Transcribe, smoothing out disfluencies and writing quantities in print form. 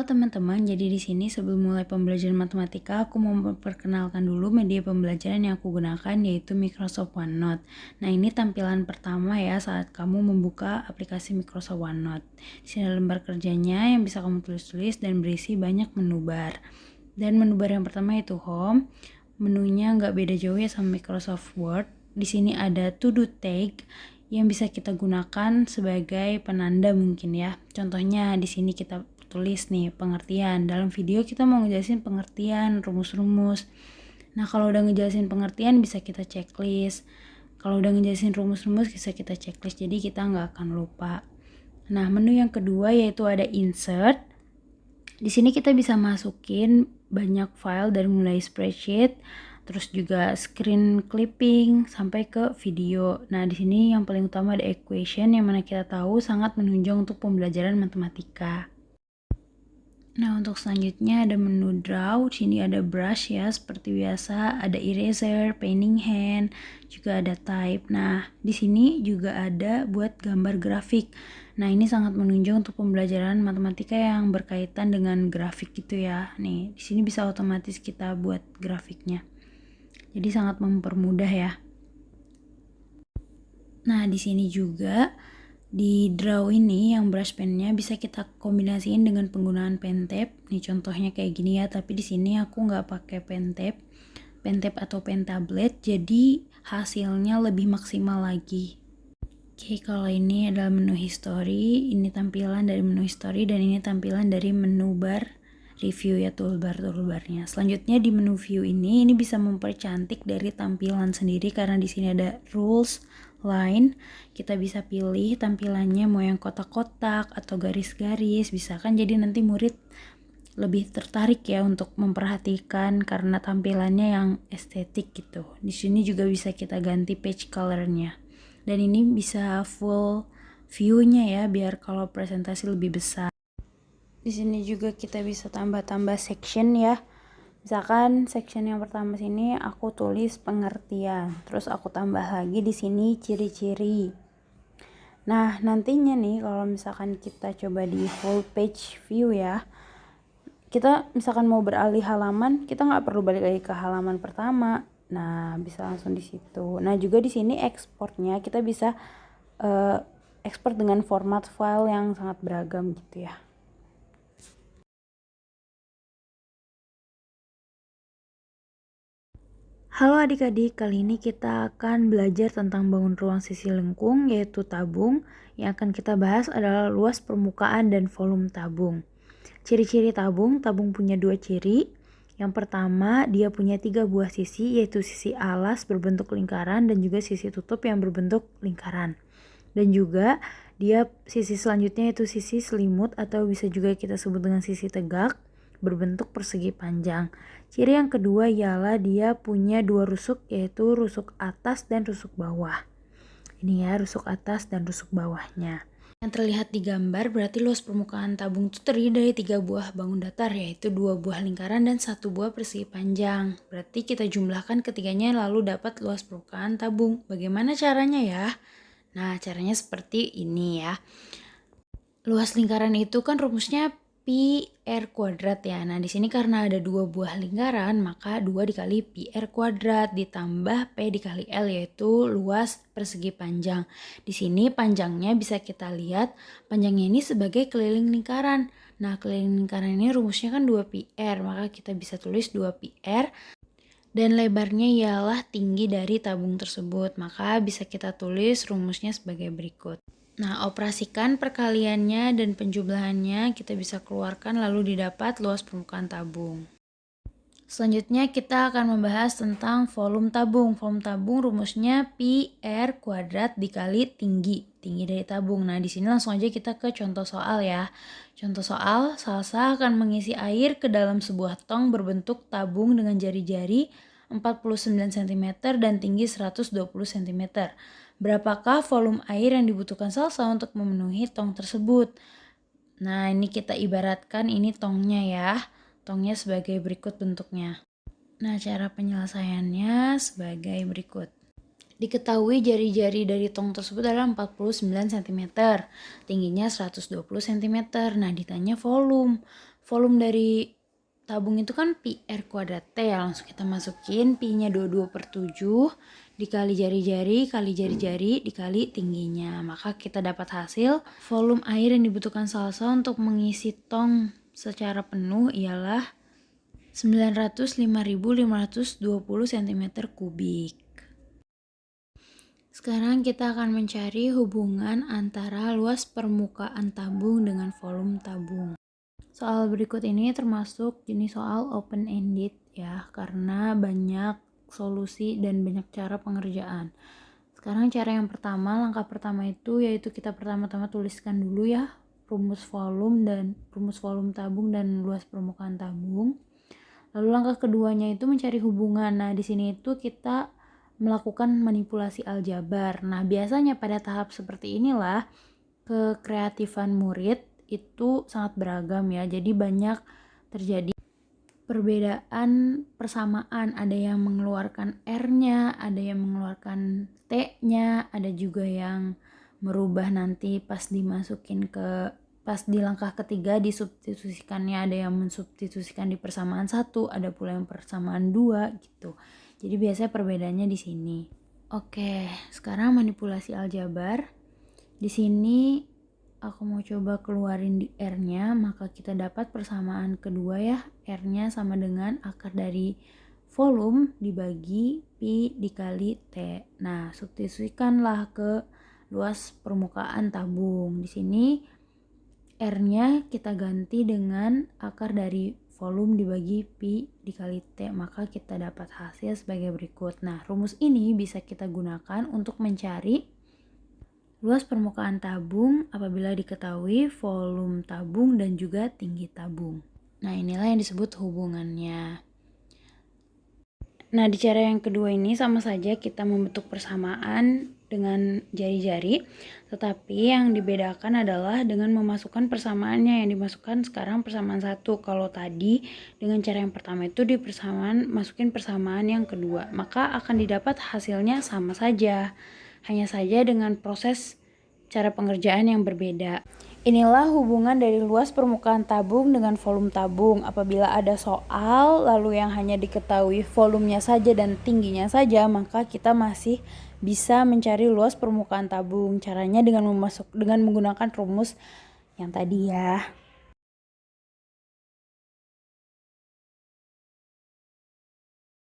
teman-teman, jadi di sini sebelum mulai pembelajaran matematika, aku mau memperkenalkan dulu media pembelajaran yang aku gunakan, yaitu Microsoft OneNote. Nah, ini tampilan pertama ya saat kamu membuka aplikasi Microsoft OneNote. Di sini ada lembar kerjanya yang bisa kamu tulis-tulis dan berisi banyak menu bar. Dan menu bar yang pertama itu Home. Menunya nggak beda jauh ya sama Microsoft Word. Di sini ada To Do Tag yang bisa kita gunakan sebagai penanda mungkin ya. Contohnya di sini kita tulis nih pengertian. Dalam video kita mau ngejelasin pengertian, rumus-rumus. Nah, kalau udah ngejelasin pengertian bisa kita checklist. Kalau udah ngejelasin rumus-rumus bisa kita checklist. Jadi kita nggak akan lupa. Nah, menu yang kedua yaitu ada insert. Di sini kita bisa masukin banyak file dari mulai spreadsheet, terus juga screen clipping sampai ke video. Nah, di sini yang paling utama ada equation yang mana kita tahu sangat menunjang untuk pembelajaran matematika. Nah, untuk selanjutnya ada menu draw. Sini ada brush ya, seperti biasa. Ada eraser, painting hand, juga ada type. Nah, di sini juga ada buat gambar grafik. Nah, ini sangat menunjang untuk pembelajaran matematika yang berkaitan dengan grafik gitu ya. Nih, di sini bisa otomatis kita buat grafiknya. Jadi sangat mempermudah ya. Nah, di sini juga di draw ini yang brush pennya bisa kita kombinasiin dengan penggunaan pen tab. Nih contohnya kayak gini ya, tapi di sini aku nggak pakai pen tab atau pen tablet, jadi hasilnya lebih maksimal lagi. Oke, kalau ini adalah menu history, ini tampilan dari menu history dan ini tampilan dari menu bar review ya, toolbarnya. Selanjutnya di menu view ini bisa mempercantik dari tampilan sendiri karena di sini ada rules, line. Kita bisa pilih tampilannya mau yang kotak-kotak atau garis-garis, bisa kan, jadi nanti murid lebih tertarik ya untuk memperhatikan karena tampilannya yang estetik gitu. Di sini juga bisa kita ganti page colornya. Dan ini bisa full view-nya ya biar kalau presentasi lebih besar. Di sini juga kita bisa tambah-tambah section ya. Misalkan section yang pertama sini aku tulis pengertian, terus aku tambah lagi di sini ciri-ciri. Nah, nantinya nih kalau misalkan kita coba di full page view ya, kita misalkan mau beralih halaman, kita nggak perlu balik lagi ke halaman pertama. Nah, bisa langsung di situ. Nah, juga di sini ekspornya kita bisa ekspor dengan format file yang sangat beragam gitu ya. Halo adik-adik, kali ini kita akan belajar tentang bangun ruang sisi lengkung, yaitu tabung. Yang akan kita bahas adalah luas permukaan dan volume tabung. Ciri-ciri tabung punya dua ciri. Yang pertama, dia punya 3 buah sisi, yaitu sisi alas berbentuk lingkaran dan juga sisi tutup yang berbentuk lingkaran. Dan juga dia sisi selanjutnya yaitu sisi selimut atau bisa juga kita sebut dengan sisi tegak, berbentuk persegi panjang. Ciri yang kedua ialah dia punya 2 rusuk, yaitu rusuk atas dan rusuk bawah. Ini ya, rusuk atas dan rusuk bawahnya. Yang terlihat di gambar berarti luas permukaan tabung itu terdiri dari 3 buah bangun datar, yaitu 2 buah lingkaran dan 1 buah persegi panjang. Berarti kita jumlahkan ketiganya lalu dapat luas permukaan tabung. Bagaimana caranya ya? Nah, caranya seperti ini ya. Luas lingkaran itu kan rumusnya pi r kuadrat ya. Nah, di sini karena ada 2 buah lingkaran, maka 2 dikali pi r kuadrat ditambah p dikali l, yaitu luas persegi panjang. Di sini panjangnya bisa kita lihat, panjangnya ini sebagai keliling lingkaran. Nah, keliling lingkaran ini rumusnya kan 2 pi r, maka kita bisa tulis 2 pi r. Dan lebarnya ialah tinggi dari tabung tersebut, maka bisa kita tulis rumusnya sebagai berikut. Nah, operasikan perkaliannya dan penjumlahannya kita bisa keluarkan lalu didapat luas permukaan tabung. Selanjutnya kita akan membahas tentang volume tabung. Volume tabung rumusnya pi r kuadrat dikali tinggi dari tabung. Nah, di sini langsung aja kita ke contoh soal ya. Contoh soal, Salsa akan mengisi air ke dalam sebuah tong berbentuk tabung dengan jari-jari 49 cm dan tinggi 120 cm. Berapakah volume air yang dibutuhkan Salsa untuk memenuhi tong tersebut? Nah, ini kita ibaratkan ini tongnya ya. Tongnya sebagai berikut bentuknya. Nah, cara penyelesaiannya sebagai berikut. Diketahui jari-jari dari tong tersebut adalah 49 cm, tingginya 120 cm. Nah, ditanya volume. volume dari tabung itu kan pi R kuadrat T ya, langsung kita masukin pi-nya 22/7 dikali jari-jari kali jari-jari dikali tingginya, maka kita dapat hasil volume air yang dibutuhkan salsa untuk mengisi tong secara penuh ialah 905.520 cm kubik. Sekarang kita akan mencari hubungan antara luas permukaan tabung dengan volume tabung. Soal berikut ini termasuk jenis soal open-ended ya, karena banyak solusi dan banyak cara pengerjaan. Sekarang cara yang pertama, langkah pertama itu yaitu kita pertama-tama tuliskan dulu ya rumus volume tabung dan luas permukaan tabung. Lalu langkah keduanya itu mencari hubungan. Nah, di sini itu kita melakukan manipulasi aljabar. Nah, biasanya pada tahap seperti inilah kekreatifan murid itu sangat beragam ya, jadi banyak terjadi perbedaan persamaan, ada yang mengeluarkan R-nya, ada yang mengeluarkan T-nya, ada juga yang merubah nanti pas di langkah ketiga disubstitusikannya, ada yang mensubstitusikan di persamaan 1, ada pula yang persamaan 2 gitu. Jadi biasanya perbedaannya di sini. Oke, sekarang manipulasi aljabar. Di sini aku mau coba keluarin di R-nya, maka kita dapat persamaan kedua ya, R-nya sama dengan akar dari volume dibagi pi dikali T. Nah, substitusikanlah ke luas permukaan tabung. Di sini R-nya kita ganti dengan akar dari volume dibagi pi dikali T, maka kita dapat hasil sebagai berikut. Nah, rumus ini bisa kita gunakan untuk mencari luas permukaan tabung apabila diketahui volume tabung dan juga tinggi tabung. Nah, inilah yang disebut hubungannya. Nah, di cara yang kedua ini sama saja kita membentuk persamaan dengan jari-jari, tetapi yang dibedakan adalah dengan memasukkan persamaannya. Yang dimasukkan sekarang persamaan 1. Kalau tadi dengan cara yang pertama itu masukin persamaan yang kedua, maka akan didapat hasilnya sama saja. Hanya saja dengan proses cara pengerjaan yang berbeda. Inilah hubungan dari luas permukaan tabung dengan volume tabung. Apabila ada soal lalu yang hanya diketahui volumenya saja dan tingginya saja, maka kita masih bisa mencari luas permukaan tabung. Caranya dengan menggunakan rumus yang tadi ya.